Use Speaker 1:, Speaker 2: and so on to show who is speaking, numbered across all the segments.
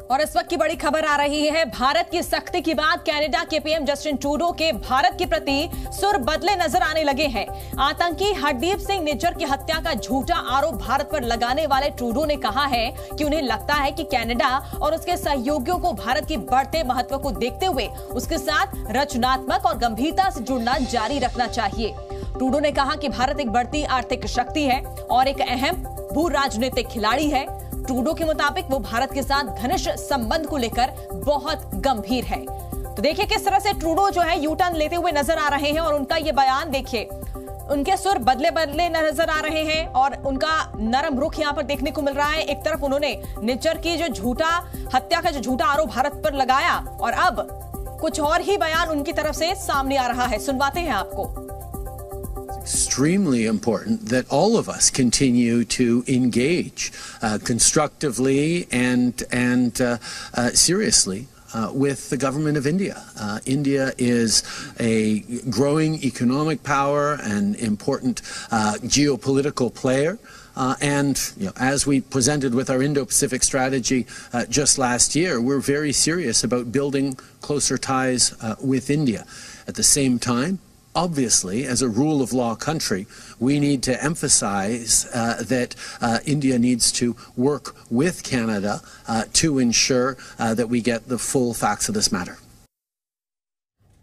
Speaker 1: और इस वक्त की बड़ी खबर आ रही है। भारत की सख्ती के बाद कनाडा के पीएम जस्टिन ट्रूडो के भारत के प्रति सुर बदले नजर आने लगे हैं। आतंकी हरदीप सिंह निज्जर की हत्या का झूठा आरोप भारत पर लगाने वाले ट्रूडो ने कहा है कि उन्हें लगता है कि कनाडा और उसके सहयोगियों को भारत के बढ़ते महत्व को देखते हुए उसके साथ रचनात्मक और गंभीरता से जुड़ना जारी रखना चाहिए। ट्रूडो ने कहा कि भारत एक बढ़ती आर्थिक शक्ति है और एक अहम भू राजनीतिक खिलाड़ी है। ट्रूडो के मुताबिक वो भारत के साथ घनिष्ठ संबंध को लेकर बहुत गंभीर है। तो देखिए किस तरह से ट्रूडो जो है यू टर्न लेते हुए नजर आ रहे हैं और उनका ये बयान देखिए, उनके सुर बदले बदले नजर आ रहे हैं और उनका नरम रुख यहां पर देखने को मिल रहा है। एक तरफ उन्होंने निज्जर की जो हत्या का जो झूठा आरोप भारत पर लगाया और अब कुछ और ही बयान उनकी तरफ से सामने आ रहा है। सुनवाते हैं आपको।
Speaker 2: Extremely important that all of us continue to engage constructively and seriously with the government of India. India is a growing economic power and important geopolitical player. And as we presented with our Indo-Pacific strategy just last year, we're very serious about building closer ties with India. At the same time, obviously, as a rule of law country, we need to emphasize that India needs to work with Canada to ensure that we get the full facts of this matter.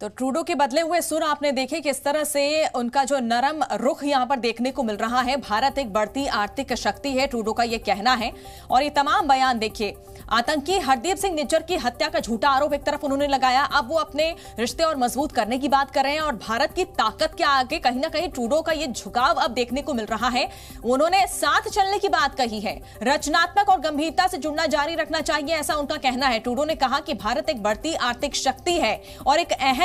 Speaker 1: तो Trudeau के बदले हुए सुर आपने देखे किस तरह से उनका जो नरम रुख यहां पर देखने को मिल रहा है। भारत एक बढ़ती आर्थिक शक्ति है, ट्रूडो का यह कहना है। और ये तमाम बयान देखिए, आतंकी हरदीप सिंह निज्जर की हत्या का झूठा आरोप एक तरफ उन्होंने लगाया, अब वो अपने रिश्ते और मजबूत करने की बात कर रहे हैं और भारत की ताकत के आगे कहीं ना कहीं ट्रूडो का ये झुकाव अब देखने को मिल रहा है। उन्होंने साथ चलने की बात कही है, रचनात्मक और गंभीरता से जुड़ना जारी रखना चाहिए, ऐसा उनका कहना है। ट्रूडो ने कहा कि भारत एक बढ़ती आर्थिक शक्ति है और एक अहम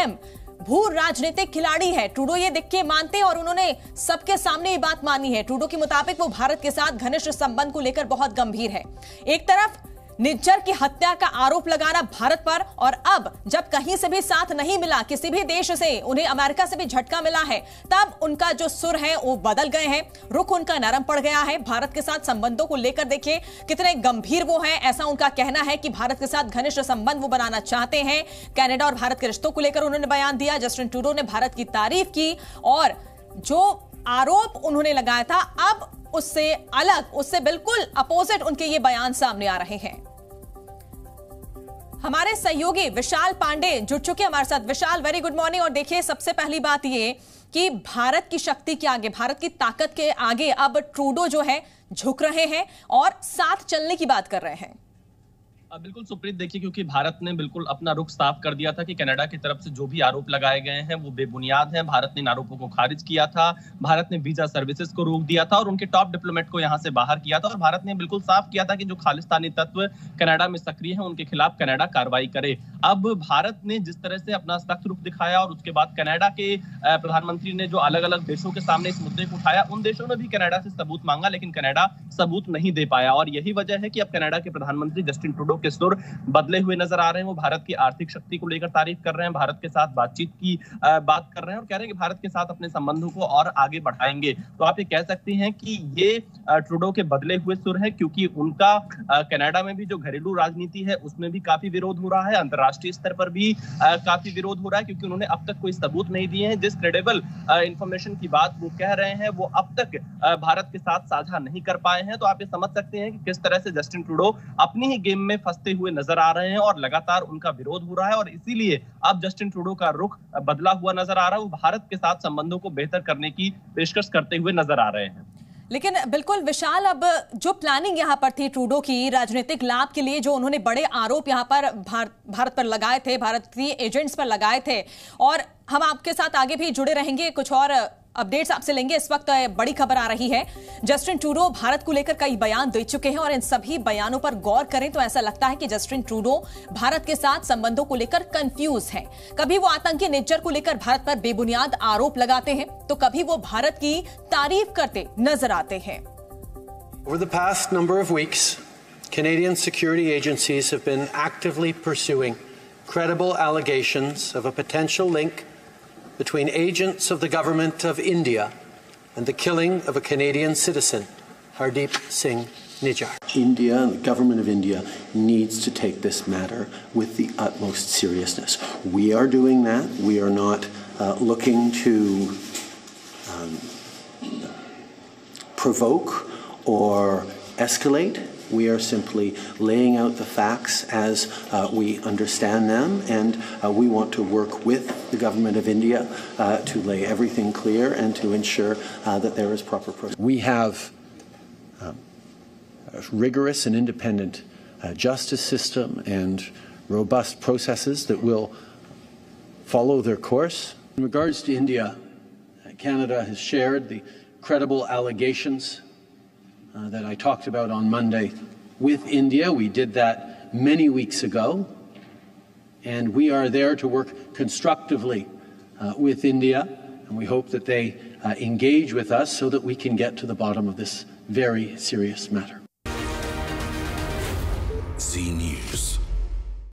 Speaker 1: भू राजनीतिक खिलाड़ी है। ट्रूडो ये देख के मानते हैं और उन्होंने सबके सामने ये बात मानी है। ट्रूडो के मुताबिक वो भारत के साथ घनिष्ठ संबंध को लेकर बहुत गंभीर है। एक तरफ निज्जर की हत्या का आरोप लगाना भारत पर और अब जब कहीं से भी साथ नहीं मिला, किसी भी देश से, उन्हें अमेरिका से भी झटका मिला है, तब उनका जो सुर है वो बदल गए हैं, रुख उनका नरम पड़ गया है। भारत के साथ संबंधों को लेकर देखिए कितने गंभीर वो हैं, ऐसा उनका कहना है कि भारत के साथ घनिष्ठ संबंध वो बनाना चाहते हैं। कनाडा और भारत के रिश्तों को लेकर उन्होंने बयान दिया। जस्टिन ट्रूडो ने भारत की तारीफ की और जो आरोप उन्होंने लगाया था अब उससे अलग, उससे बिल्कुल अपोजिट उनके ये बयान सामने आ रहे हैं। हमारे सहयोगी विशाल पांडे जुड़ चुके हमारे साथ। विशाल, वेरी गुड मॉर्निंग। और देखिए सबसे पहली बात ये कि भारत की शक्ति के आगे, भारत की ताकत के आगे अब ट्रूडो जो है झुक रहे हैं और साथ चलने की बात कर रहे हैं।
Speaker 3: बिल्कुल सुप्रीत, देखिए क्योंकि भारत ने बिल्कुल अपना रुख साफ कर दिया था कि कनाडा की तरफ से जो भी आरोप लगाए गए हैं वो बेबुनियाद हैं। भारत ने इन आरोपों को खारिज किया था, भारत ने वीजा सर्विसेज को रोक दिया था और उनके टॉप डिप्लोमेट को यहां से बाहर किया था और भारत ने बिल्कुल साफ किया था कि जो खालिस्तानी तत्व कनाडा में सक्रिय हैं उनके खिलाफ कनाडा कार्रवाई करे। अब भारत ने जिस तरह से अपना सख्त रुख दिखाया और उसके बाद कनाडा के प्रधानमंत्री ने जो अलग अलग देशों के सामने इस मुद्दे को उठाया, उन देशों ने भी कनाडा से सबूत मांगा लेकिन कनाडा सबूत नहीं दे पाया और यही वजह है कि अब कनाडा के प्रधानमंत्री जस्टिन ट्रूडो के सुर बदले हुए नजर आ रहे हैं। वो भारत की आर्थिक शक्ति को लेकर तारीफ कर रहे हैं, भारत के साथ बातचीत की बात कर रहे हैं और कह रहे हैं कि भारत के साथ अपने संबंधों को और आगे बढ़ाएंगे। तो आप ये कह सकते हैं कि ये ट्रूडो के बदले हुए सुर है क्योंकि उनका कनाडा में भी जो घरेलू राजनीति है उसमें भी काफी विरोध हो रहा है, अंतर्राष्ट्रीय स्तर पर भी काफी विरोध हो रहा है क्योंकि उन्होंने अब तक कोई सबूत नहीं दिए हैं। जिस क्रेडिबल इंफॉर्मेशन की बात वो कह रहे हैं वो अब तक भारत के साथ साझा नहीं कर पाए हैं। तो आप ये समझ सकते हैं कि किस तरह से जस्टिन ट्रूडो अपनी ही गेम में फंसते हुए नजर आ रहे हैं और लगातार उनका विरोध हो रहा है और इसीलिए अब जस्टिन ट्रूडो का रुख बदला हुआ नजर आ रहा है। वो भारत के साथ संबंधों को बेहतर करने की पेशकश करते हुए नजर आ रहे हैं।
Speaker 1: लेकिन बिल्कुल विशाल, अब जो प्लानिंग यहां पर थी ट्रूडो की राजनीतिक लाभ के लिए, जो उन्होंने बड़े आरोप यहां पर भारत पर लगाए थे, भारतीय एजेंट्स पर लगाए थे, और हम आपके साथ आगे भी जुड़े रहेंगे, कुछ और अपडेट्स आपसे लेंगे। इस वक्त बड़ी खबर आ रही है, जस्टिन ट्रूडो भारत को लेकर कई बयान दे चुके हैं और इन सभी बयानों पर गौर करें तो ऐसा लगता है कि जस्टिन ट्रूडो भारत के साथ संबंधों को लेकर कंफ्यूज हैं। कभी वो आतंकी निज्जर को लेकर भारत पर बेबुनियाद आरोप लगाते हैं तो कभी वो भारत की तारीफ करते नजर आते हैं।
Speaker 4: Over the past number of weeks, Canadian security agencies have been actively pursuing credible allegations of a potential link between agents of the government of India and the killing of a Canadian citizen, Hardeep Singh Nijar.
Speaker 2: India, the government of India, needs to take this matter with the utmost seriousness. We are doing that. We are not looking to provoke or escalate. We are simply laying out the facts as we understand them, and we want to work with the government of India to lay everything clear and to ensure that there is proper process. We have a rigorous and independent justice system and robust processes that will follow their course. In regards to India, Canada has shared the credible allegations that I talked about on Monday with India. We did that many weeks ago, and we are there to work constructively with India, and we hope that they engage with us so that we can get to the bottom of this very serious matter.